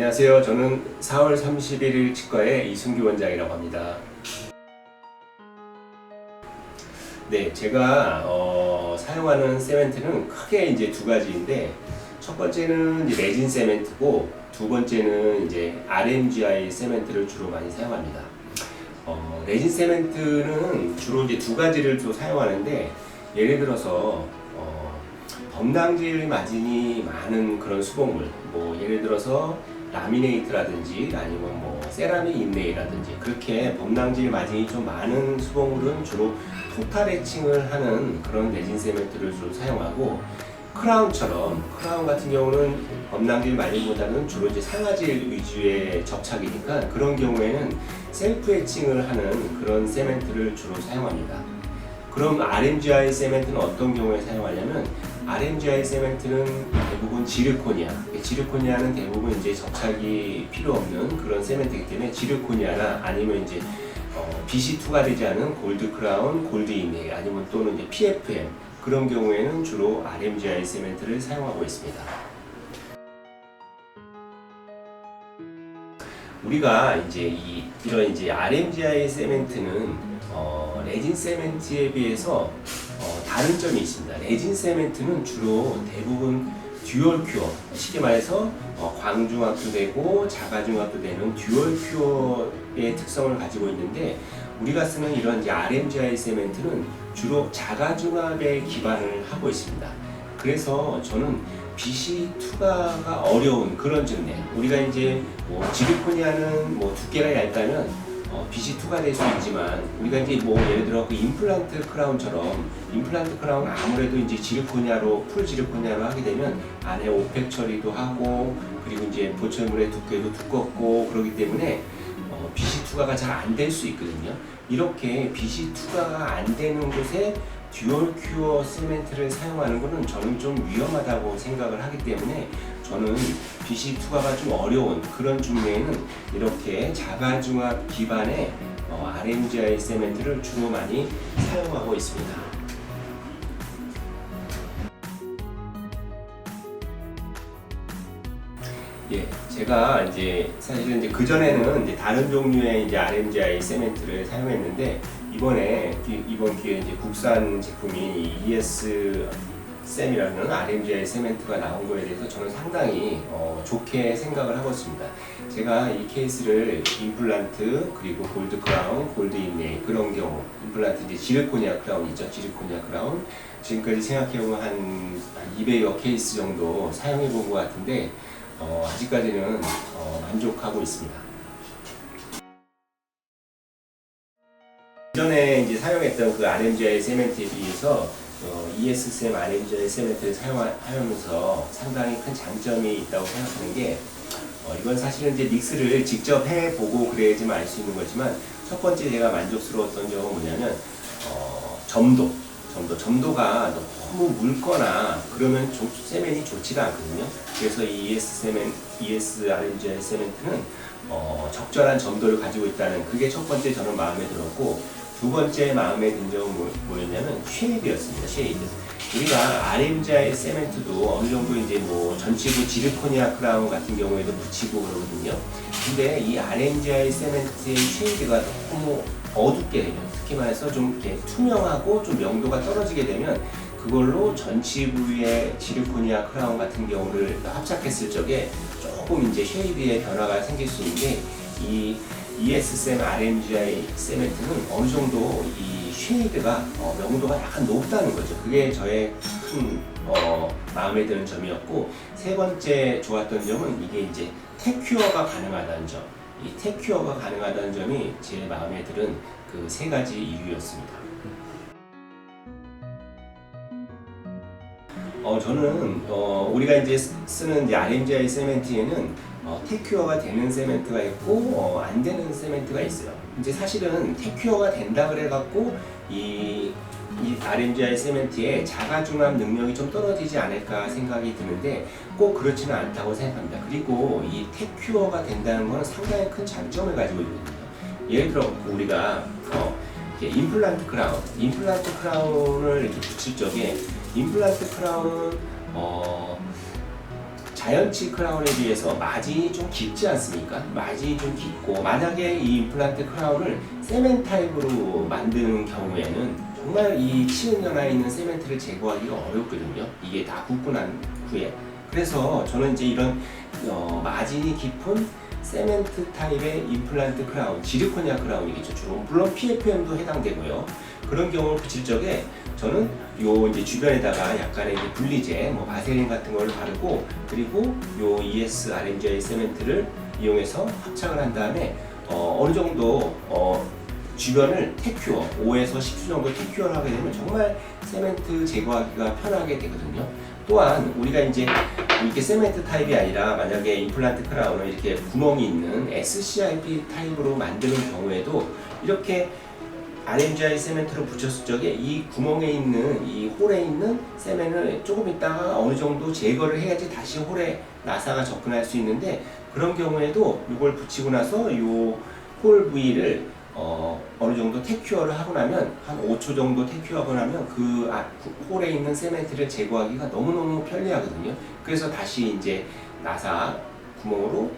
안녕하세요. 저는 4월 31일 치과의 이순규 원장이라고 합니다. 네, 제가 사용하는 세멘트는 크게 이제 두 가지인데, 첫 번째는 이제 레진 세멘트고, 두 번째는 이제 RMGI 세멘트를 주로 많이 사용합니다. 레진 세멘트는 주로 이제 두 가지를 또 사용하는데, 예를 들어서 범랑질 마진이 많은 그런 수돗물, 뭐 예를 들어서 라미네이트라든지 아니면 뭐 세라믹 인레이라든지 그렇게 범랑질 마진이 좀 많은 수돗물은 주로 토탈 에칭을 하는 그런 레진 세멘트를 주로 사용하고, 크라운 같은 경우는 범랑질 마진보다는 주로 이제 상아질 위주의 접착이니까 그런 경우에는 셀프 에칭을 하는 그런 세멘트를 주로 사용합니다. 그럼 RMGI 세멘트는 어떤 경우에 사용하냐면, RMGI 세멘트는 대부분 지르코니아는 대부분 이제 접착이 필요 없는 그런 세멘트이기 때문에 지르코니아나 아니면 이제 빛이 투과되지 않은 골드 크라운, 골드 인레이 아니면 또는 이제 PFM 그런 경우에는 주로 RMGI 세멘트를 사용하고 있습니다. 우리가 이제 이런 이제 RMGI 세멘트는 레진 세멘트에 비해서 다른 점이 있습니다. 레진 세멘트는 주로 대부분 듀얼 큐어, 쉽게 말해서 광중압도 되고 자가중압도 되는 듀얼 큐어의 특성을 가지고 있는데, 우리가 쓰는 이런 이제 RMGI 세멘트는 주로 자가중압에 기반을 하고 있습니다. 그래서 저는 빛이 투과가 어려운 그런 증례, 우리가 이제 뭐 지르코니아는 뭐 두께가 얇다면 빛이 투과될 수 있지만, 우리가 이제 뭐 예를 들어 그 임플란트 크라운처럼, 임플란트 크라운은 아무래도 이제 지르코니아로, 풀 지르코니아로 하게 되면 안에 오펙 처리도 하고, 그리고 이제 보철물의 두께도 두껍고 그러기 때문에 빛이 투과가 잘 안 될 수 있거든요. 이렇게 빛이 투과가 안 되는 곳에 듀얼 큐어 세멘트를 사용하는 것은 저는 좀 위험하다고 생각을 하기 때문에, 저는 빛이 투과가 좀 어려운 그런 중매에는 이렇게 자가중압 기반의 RMGI 세멘트를 주로 많이 사용하고 있습니다. 예, 제가 이제 사실은 이제 그 전에는 이제 다른 종류의 이제 RMGI 세멘트를 사용했는데, 이번 기회에 이제 국산 제품인 ES쌤이라는 RMGI 세멘트가 나온 거에 대해서 저는 상당히 좋게 생각을 하고 있습니다. 제가 이 케이스를 임플란트, 그리고 골드 크라운, 골드 인레이 그런 경우, 임플란트 이제 지르코니아 크라운이죠. 지르코니아 크라운 지금까지 생각해보면 한 200여 케이스 정도 사용해본 것 같은데, 아직까지는 만족하고 있습니다. 전에 이제 사용했던 그 RMGI 세멘트에 비해서 ES쌤 RMGI 세멘트를 사용하면서 상당히 큰 장점이 있다고 생각하는 게, 이건 사실은 이제 믹스를 직접 해보고 그래야지만 알 수 있는 거지만, 첫 번째 제가 만족스러웠던 점은 뭐냐면 점도가 너무 묽거나 그러면 세멘이 좋지가 않거든요. 그래서 이 ES RMGI 세멘트는 적절한 점도를 가지고 있다는, 그게 첫 번째 저는 마음에 들었고, 두 번째 마음에 든 점은 뭐였냐면 쉐이드였습니다. 쉐이드. 우리가 RMGI 세멘트도 어느 정도 이제 뭐 전치부 지르코니아 크라운 같은 경우에도 붙이고 그러거든요. 근데 이 RMGI 세멘트의 쉐이드가 너무 어둡게 되면, 특히 말해서 좀 이렇게 투명하고 좀 명도가 떨어지게 되면, 그걸로 전치부의 지르코니아 크라운 같은 경우를 합작했을 적에 조금 이제 쉐이드의 변화가 생길 수 있는데, 이 ES쌤 RMGI 세멘트는 어느 정도 이 쉐이드가 명도가 약간 높다는 거죠. 그게 저의 큰 마음에 드는 점이었고, 세 번째 좋았던 점은 이게 이제 텍큐어가 가능하다는 점. 이 텍큐어가 가능하다는 점이 제 마음에 드는 그 세 가지 이유였습니다. 저는 우리가 이제 쓰는 이제 RMGI 세멘트에는 텍큐어가 되는 세멘트가 있고 안 되는 세멘트가 있어요. 이제 사실은 텍큐어가 된다 그래갖고 이 RMGI 세멘트의 자가중압 능력이 좀 떨어지지 않을까 생각이 드는데, 꼭 그렇지는 않다고 생각합니다. 그리고 이 텍큐어가 된다는 것은 상당히 큰 장점을 가지고 있거든요. 예를 들어 우리가 임플란트 크라운을 이렇게 붙일 적에, 임플란트 크라운은 자연치 크라운에 비해서 마진이 좀 깊지 않습니까? 마진이 좀 깊고, 만약에 이 임플란트 크라운을 세멘 타입으로 만드는 경우에는 정말 이 치은연화에 있는 세멘트를 제거하기가 어렵거든요. 이게 다 굳고 난 후에. 그래서 저는 이제 이런 마진이 깊은 세멘트 타입의 임플란트 크라운, 지르코니아 크라운이겠죠. 주로 물론 PFM도 해당되고요. 그런 경우를 붙일 적에 저는 요 이제 주변에다가 약간의 이제 분리제, 뭐 바세린 같은 걸 바르고, 그리고 요 ES RMGI 세멘트를 이용해서 합착을 한 다음에 어느 정도 주변을 테큐어, 5에서 10주 정도 테큐어를 하게 되면 정말 세멘트 제거하기가 편하게 되거든요. 또한 우리가 이제 이렇게 세멘트 타입이 아니라 만약에 임플란트 크라운을 이렇게 구멍이 있는 SCIP 타입으로 만드는 경우에도 이렇게 RMGI 세멘트로 붙였을 적에 이 구멍에 있는 이 홀에 있는 세멘을 조금 있다가 어느 정도 제거를 해야지 다시 홀에 나사가 접근할 수 있는데, 그런 경우에도 이걸 붙이고 나서 이 홀 부위를 어느 정도 테큐어를 하고 나면 한 5초 정도 테큐어하고 나면 그 홀에 있는 세멘트를 제거하기가 너무너무 편리하거든요. 그래서 다시 이제 나사 구멍으로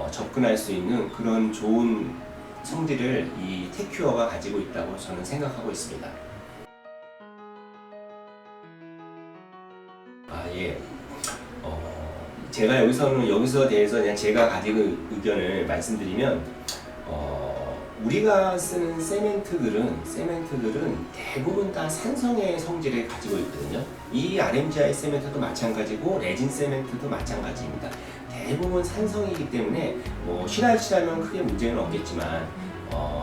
접근할 수 있는 그런 좋은 성질을 이 테큐어가 가지고 있다고 저는 생각하고 있습니다. 예. 제가 여기서 대해서 그냥 제가 가진 의견을 말씀드리면, 우리가 쓰는 세멘트들은 대부분 다 산성의 성질을 가지고 있거든요. 이 RMGI 세멘트도 마찬가지고 레진 세멘트도 마찬가지입니다. 대부분 산성이기 때문에 뭐 실활치라면 크게 문제는 없겠지만,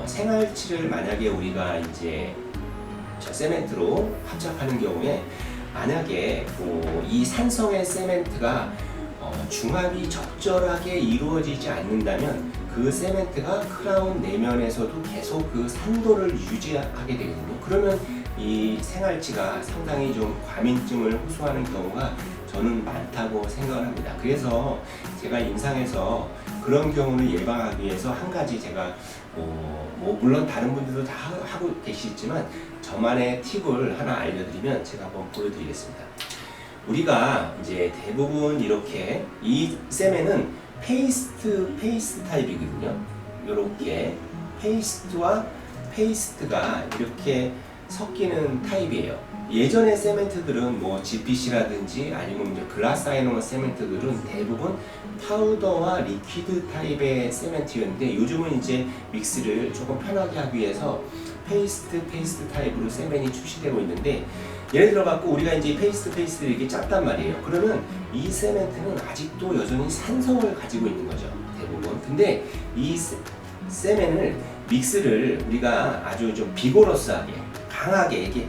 생활치를 만약에 우리가 이제 세멘트로 합작하는 경우에 만약에 이 산성의 세멘트가 중합이 적절하게 이루어지지 않는다면 그 세멘트가 크라운 내면에서도 계속 그 산도를 유지하게 되거든요. 그러면 이 생활치가 상당히 좀 과민증을 호소하는 경우가 저는 많다고 생각을 합니다. 그래서 제가 임상에서 그런 경우를 예방하기 위해서 한 가지 제가 물론 다른 분들도 다 하고 계시지만 저만의 팁을 하나 알려드리면 제가 한번 보여드리겠습니다. 우리가 이제 대부분 이렇게 이 세멘은 페이스트 타입이거든요. 이렇게 페이스트와 페이스트가 이렇게 섞이는 타입이에요. 예전의 세멘트들은 뭐 GPC라든지 아니면 이제 글라스 아이노 세멘트들은 대부분 파우더와 리퀴드 타입의 세멘트였는데, 요즘은 이제 믹스를 조금 편하게 하기 위해서 페이스트 타입으로 세멘이 출시되고 있는데, 예를 들어 갖고 우리가 이제 페이스트를 이렇게 짰단 말이에요. 그러면 이 세멘트는 아직도 여전히 산성을 가지고 있는 거죠, 대부분. 근데 이 세멘을 믹스를 우리가 아주 좀 비고러스하게, 강하게 이렇게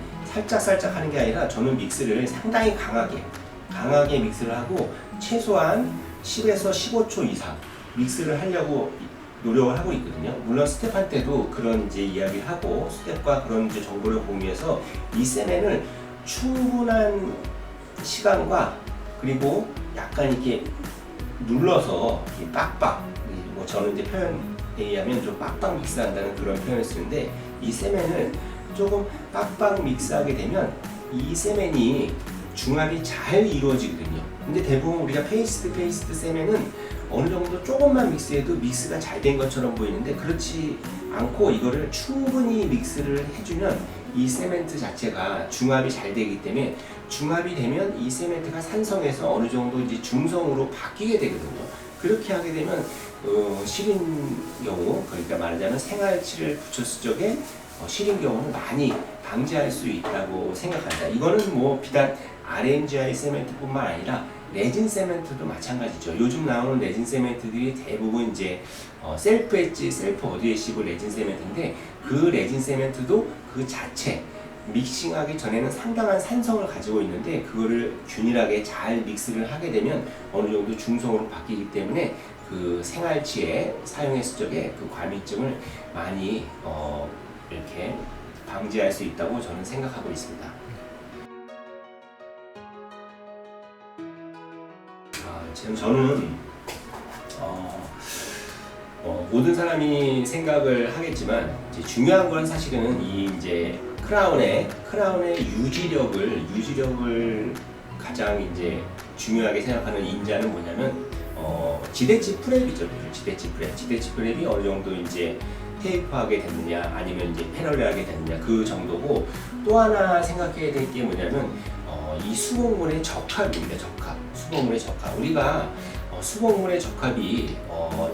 살짝 하는 게 아니라 저는 믹스를 상당히 강하게 믹스를 하고 최소한 10에서 15초 이상 믹스를 하려고 노력을 하고 있거든요. 물론 스텝한테도 그런 이제 이야기를 하고 스텝과 그런 이제 정보를 공유해서 이 세멘을 충분한 시간과 그리고 약간 이렇게 눌러서 이렇게 빡빡, 뭐 저는 이제 표현에 의하면 좀 빡빡 믹스한다는 그런 표현을 쓰는데, 이 세멘을 조금 빡빡 믹스하게 되면 이 세멘이 중합이 잘 이루어지거든요. 근데 대부분 우리가 페이스트 세멘은 어느 정도 조금만 믹스해도 믹스가 잘 된 것처럼 보이는데, 그렇지 않고 이거를 충분히 믹스를 해주면 이 세멘트 자체가 중합이 잘 되기 때문에, 중합이 되면 이 세멘트가 산성에서 어느 정도 이제 중성으로 바뀌게 되거든요. 그렇게 하게 되면 시린 경우, 그러니까 말하자면 생활치를 붙였을 적에 시린 경우는 많이 방지할 수 있다고 생각합니다. 이거는 뭐 비단 RMGI 세멘트뿐만 아니라 레진 세멘트도 마찬가지죠. 요즘 나오는 레진 세멘트들이 대부분 이제 셀프 엣지, 셀프 어드헤시브 레진 세멘트인데, 그 레진 세멘트도 그 자체 믹싱하기 전에는 상당한 산성을 가지고 있는데, 그거를 균일하게 잘 믹스를 하게 되면 어느 정도 중성으로 바뀌기 때문에 그 생활치에 사용했을 적에 그 과민증을 많이 이렇게 방지할 수 있다고 저는 생각하고 있습니다. 지금 저는 모든 사람이 생각을 하겠지만, 이제 중요한 건 사실은 이 이제 크라운의 유지력을 가장 이제 중요하게 생각하는 인자는 뭐냐면 지대치 프랩이죠. 지대치 프랩. 지대치 프랩이 어느 정도 이제 테이프하게 됐느냐 아니면 이제 패널을 하게 됐느냐 그 정도고, 또 하나 생각해야 될 게 뭐냐면 이 수복물의 적합입니다. 적합. 수복물의 적합. 우리가 수복물의 적합이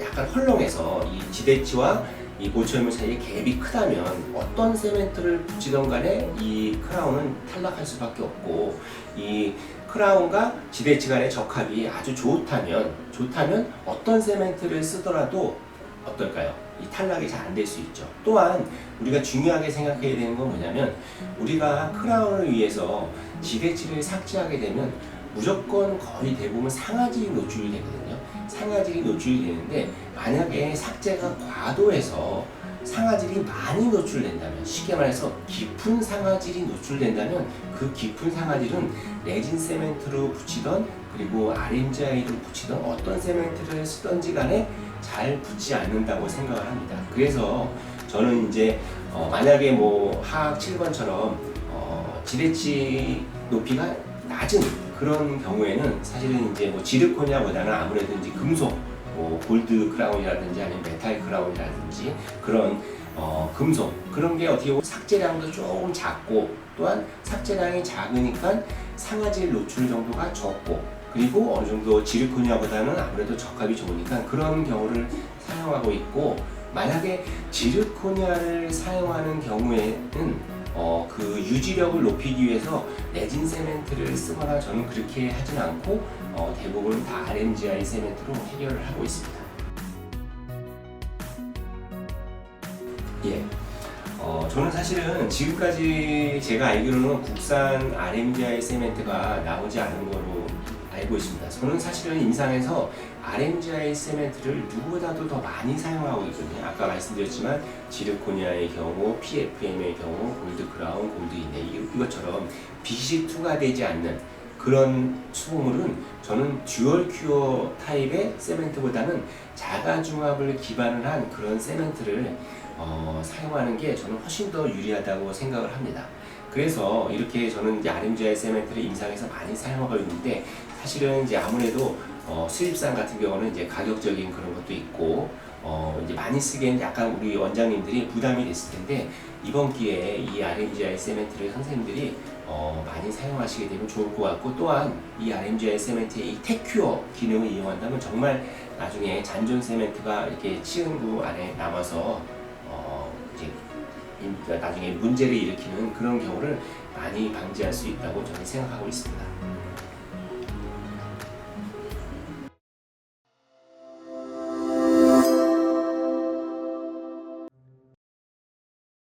약간 헐렁해서 이 지대치와 이 보철물 사이에 갭이 크다면 어떤 세멘트를 붙이던 간에 이 크라운은 탈락할 수밖에 없고, 이 크라운과 지대치 간의 적합이 아주 좋다면 어떤 세멘트를 쓰더라도 어떨까요? 이 탈락이 잘 안 될 수 있죠. 또한 우리가 중요하게 생각해야 되는 건 뭐냐면, 우리가 크라운을 위해서 지대치를 삭제하게 되면 무조건 거의 대부분 상하질이 노출이 되거든요. 상하질이 노출이 되는데, 만약에 삭제가 과도해서 상하질이 많이 노출된다면, 쉽게 말해서 깊은 상하질이 노출된다면, 그 깊은 상하질은 레진 세멘트로 붙이던 그리고 RMGI로 붙이던 어떤 세멘트를 쓰던지 간에 잘 붙지 않는다고 생각을 합니다. 그래서 저는 이제 만약에 뭐 하악 7번처럼 지대치 높이가 낮은 그런 경우에는 사실은 이제 뭐 지르코니아보다는 아무래도 이제 금속, 뭐 골드 크라운이라든지 아니면 메탈 크라운이라든지 그런 금속, 그런 게 어떻게 보면 삭제량도 조금 작고, 또한 삭제량이 작으니까 상하질 노출 정도가 적고, 그리고 어느 정도 지르코니아보다는 아무래도 적합이 좋으니까 그런 경우를 사용하고 있고, 만약에 지르코니아를 사용하는 경우에는 그 유지력을 높이기 위해서 레진 세멘트를 쓰거나, 저는 그렇게 하진 않고 대부분 다 RMGI 세멘트로 해결을 하고 있습니다. 예. 저는 사실은 지금까지 제가 알기로는 국산 RMGI 세멘트가 나오지 않은 거로 알고 있습니다. 저는 사실은 임상에서 RMGI 세멘트를 누구보다도 더 많이 사용하고 있거든요. 아까 말씀드렸지만 지르코니아의 경우, PFM의 경우, 골드 크라운, 골드 이네, 이것처럼 빛이 투과되지 않는 그런 수보물은 저는 듀얼 큐어 타입의 세멘트보다는 자가중합을 기반을 한 그런 세멘트를 사용하는 게 저는 훨씬 더 유리하다고 생각을 합니다. 그래서 이렇게 저는 이제 RMGI 세멘트를 임상에서 많이 사용하고 있는데, 사실은 이제 아무래도 수입산 같은 경우는 이제 가격적인 그런 것도 있고 이제 많이 쓰기에는 약간 우리 원장님들이 부담이 됐을 텐데, 이번 기회에 이 RMGI 세멘트를 선생님들이 많이 사용하시게 되면 좋을 것 같고, 또한 이 RMGI 세멘트의 이 테큐어 기능을 이용한다면 정말 나중에 잔존 세멘트가 이렇게 치은구 안에 남아서 이제 나중에 문제를 일으키는 그런 경우를 많이 방지할 수 있다고 저는 생각하고 있습니다.